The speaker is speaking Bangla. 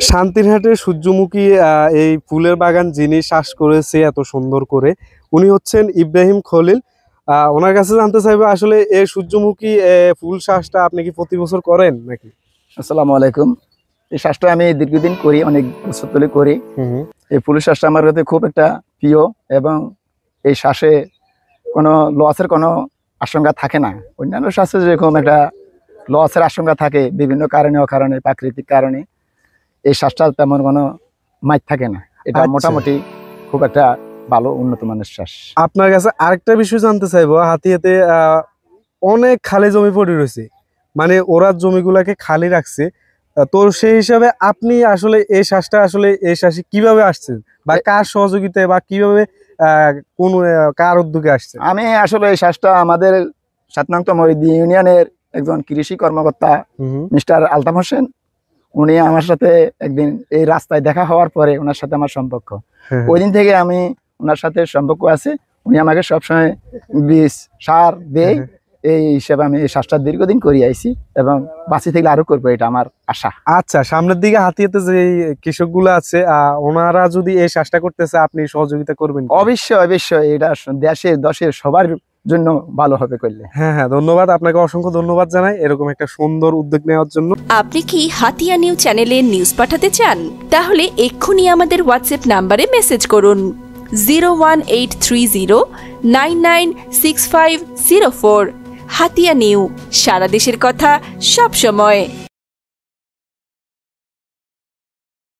শান্তিরহাটের সূর্যমুখী এই ফুলের বাগান যিনি চাষ করেছে এত সুন্দর করে, উনি হচ্ছেন ইব্রাহিম খলিল। ওনার কাছে জানতে চাইবো আসলে এই সূর্যমুখী ফুল চাষটা আপনি কি প্রতি বছর করেন নাকি? আসসালামু আলাইকুম। এই চাষটা আমি দীর্ঘদিন করি, অনেক বছর ধরে করি। এই ফুলের চাষটা আমার কাছে খুব একটা প্রিয় এবং এই চাষে কোনো লসের কোনো আশঙ্কা থাকে না। অন্যান্য চাষে যেরকম একটা লসের আশঙ্কা থাকে বিভিন্ন কারণে অকারণে প্রাকৃতিক কারণে, এই চাষটা তেমন কোনো মাইর থাকে না। এটা মোটামুটি খুব একটা ভালো উন্নত মানের চাষ। আপনার কাছে আরেকটা বিষয় জানতে চাইবো, হাতিয়াতে অনেক খালি জমি পড়ে রয়েছে, মানে ওরা জমিগুলাকে খালি রাখছে, তো সেই হিসাবে আপনি আসলে এই চাষটা আসলে এই চাষে কিভাবে আসছেন বা কার সহযোগিতায় বা কিভাবে কোন কার উদ্যোগে আসছে? আমি আসলে এই চাষটা আমাদের ৭ নং তমরিদি ইউনিয়নের একজন কৃষি কর্মকর্তা মিস্টার আলতাফ হোসেন, উনি আমার সাথে একদিন এই রাস্তায় দেখা হওয়ার পরে ওনার সাথে আমার সম্পর্ক, ওই দিন থেকে আমি ওনার সাথে সম্পর্ক আছে। উনি আমাকে সবসময় বীজ সার দেয়, এই হিসেবে আমি এই চাষটা দীর্ঘদিন করে আইছি এবং বাঁচি থেকে আরো করবো, এটা আমার আশা। আচ্ছা, সামনের দিকে হাতিয়াতে যে কৃষক গুলো আছে ওনারা যদি এই চাষটা করতেছে আপনি সহযোগিতা করবেন? অবশ্যই অবশ্যই, এটা দেশের দশের সবার জন্য ভালো হবে করলে। হ্যাঁ হ্যাঁ, ধন্যবাদ আপনাকে, অসংখ্য ধন্যবাদ জানাই এরকম একটা সুন্দর উদ্যোগ নেওয়ার জন্য। আপনি কি হাতিয়া নিউজ চ্যানেলে নিউজ পাঠাতে চান? তাহলে এক্ষুনি আমাদের হোয়াটসঅ্যাপ নাম্বারে মেসেজ করুন 01830996504। হাতিয়া নিউ, সারা দেশের কথা সব সময়।